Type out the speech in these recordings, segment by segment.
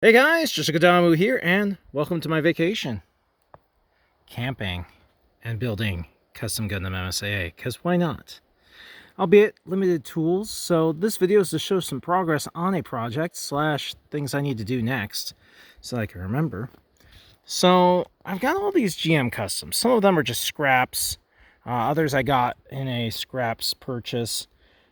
Hey guys, just a Gadamu here, and welcome to my vacation. Camping and building custom Gundam MSAA, because why not? Albeit limited tools, so this video is to show some progress on a project slash things I need to do next, so I can remember. So I've got all these GM customs. Some of them are just scraps. Others I got in a scraps purchase.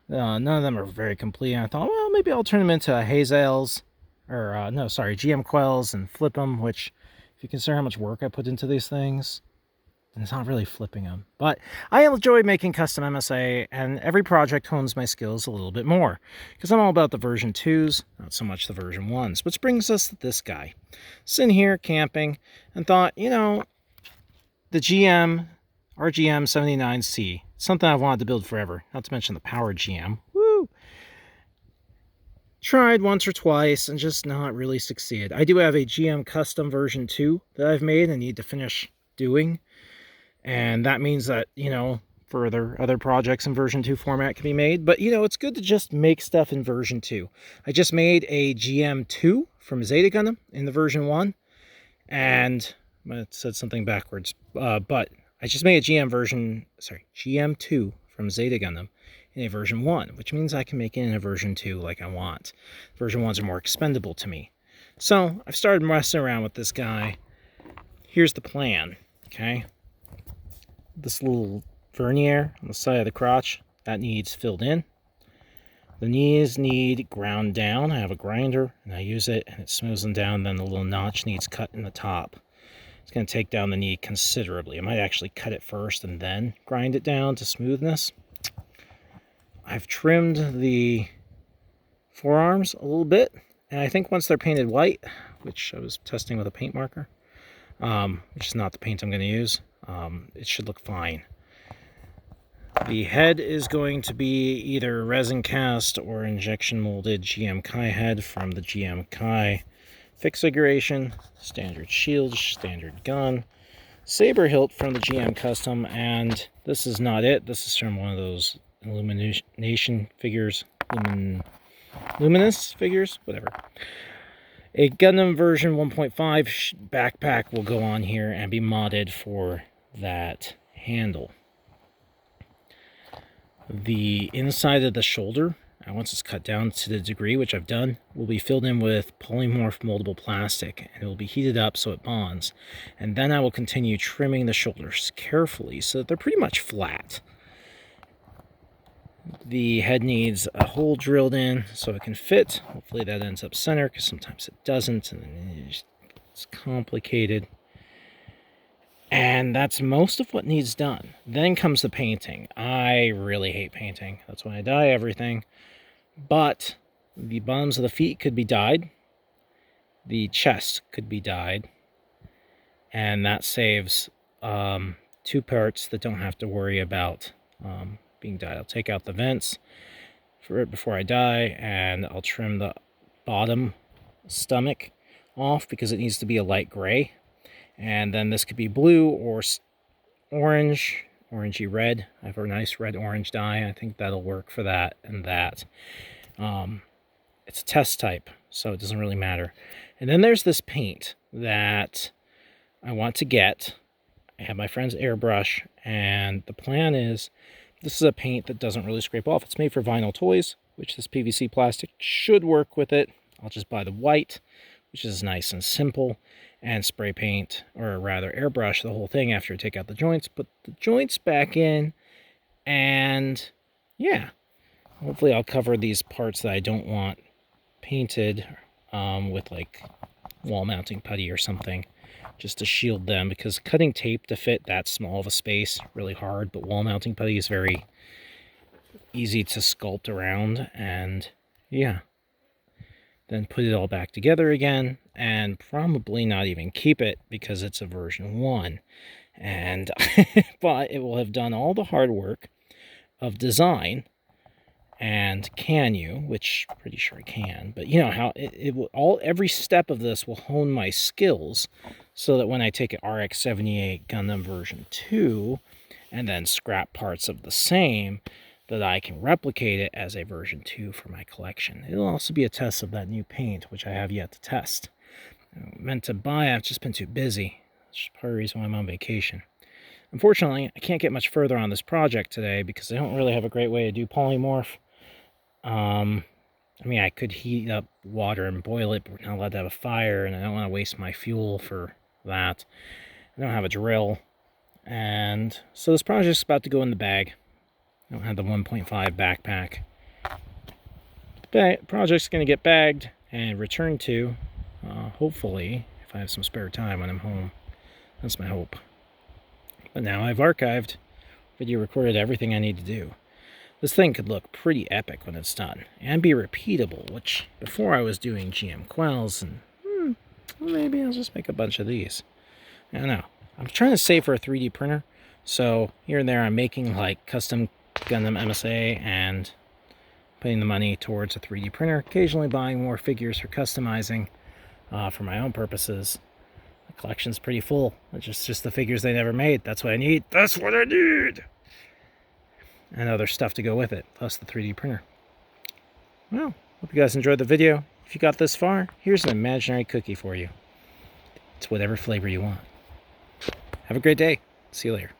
None of them are very complete. And I thought, well, maybe I'll turn them into Hazels. Or, no, sorry, GM Quells and flip them, which, if you consider how much work I put into these things, and it's not really flipping them. But I enjoy making custom MSA, and every project hones my skills a little bit more, because I'm all about the version 2s, not so much the version 1s. Which brings us to this guy. Sitting here camping, and thought, you know, the GM, RGM 79C, something I've wanted to build forever, not to mention the Power GM. Woo! Tried once or twice and just not really succeeded. I do have a GM custom version 2 that I've made and need to finish doing. And that means that, you know, further other projects in version 2 format can be made. But, you know, it's good to just make stuff in version 2. I just made a GM 2 from Zeta Gundam in the version 1. And it said something backwards. But I just made a GM 2 from Zeta Gundam in a version 1, which means I can make it in a version 2 like I want. Version 1s are more expendable to me. So I've started messing around with this guy. Here's the plan, okay? This little vernier on the side of the crotch, that needs filled in. The knees need ground down. I have a grinder and I use it and it smooths them down. Then the little notch needs cut in the top. It's going to take down the knee considerably. I might actually cut it first and then grind it down to smoothness. I've trimmed the forearms a little bit, and I think once they're painted white, which I was testing with a paint marker, which is not the paint I'm going to use, it should look fine. The head is going to be either resin cast or injection molded GM Kai head from the GM Kai fixiguration, standard shield, standard gun, saber hilt from the GM custom, and this is not it. This is from one of those illumination figures, luminous figures, whatever. A Gundam version 1.5 backpack will go on here and be modded for that handle. The inside of the shoulder, once it's cut down to the degree, which I've done, will be filled in with polymorph moldable plastic, and it will be heated up so it bonds. And then I will continue trimming the shoulders carefully so that they're pretty much flat. The head needs a hole drilled in so it can fit. Hopefully that ends up center, because sometimes it doesn't, and it's complicated. And that's most of what needs done. Then comes the painting. I really hate painting. That's why I dye everything. But the bottoms of the feet could be dyed. The chest could be dyed. And that saves 2 parts that don't have to worry about being dyed. I'll take out the vents for it before I dye, and I'll trim the bottom stomach off because it needs to be a light gray. And then this could be blue or orange, orangey red. I have a nice red-orange dye. I think that'll work for that and that. It's a test type, so it doesn't really matter. And then there's this paint that I want to get. I have my friend's airbrush, and the plan is, this is a paint that doesn't really scrape off. It's made for vinyl toys, which this PVC plastic should work with it. I'll just buy the white, which is nice and simple, and spray paint, or rather airbrush the whole thing after I take out the joints, put the joints back in, and yeah, hopefully I'll cover these parts that I don't want painted with like wall mounting putty or something, just to shield them, because cutting tape to fit that small of a space really hard, but wall mounting putty is very easy to sculpt around. And yeah, then put it all back together again, and probably not even keep it because it's a version 1. And but it will have done all the hard work of design. And can you, which I'm pretty sure I can, but you know how it will, every step of this will hone my skills so that when I take an RX-78 Gundam version 2 and then scrap parts of the same, that I can replicate it as a version 2 for my collection. It'll also be a test of that new paint, which I have yet to test. meant to buy. I've just been too busy. That's part of the reason why I'm on vacation. Unfortunately, I can't get much further on this project today because I don't really have a great way to do polymorph. I mean, I could heat up water and boil it, but we're not allowed to have a fire, and I don't want to waste my fuel for that. I don't have a drill, and so this project's about to go in the bag. I don't have the 1.5 backpack. The project's going to get bagged and returned to, hopefully, if I have some spare time when I'm home. That's my hope. But now I've archived, video recorded everything I need to do. This thing could look pretty epic when it's done, and be repeatable, which before I was doing GM quells, and maybe I'll just make a bunch of these. I don't know. I'm trying to save for a 3D printer, so here and there I'm making like custom Gundam MSA and putting the money towards a 3D printer, occasionally buying more figures for customizing for my own purposes. The collection's pretty full. It's just the figures they never made. That's what I need. That's what I need! And other stuff to go with it, plus the 3D printer. Well, hope you guys enjoyed the video. If you got this far, here's an imaginary cookie for you. It's whatever flavor you want. Have a great day. See you later.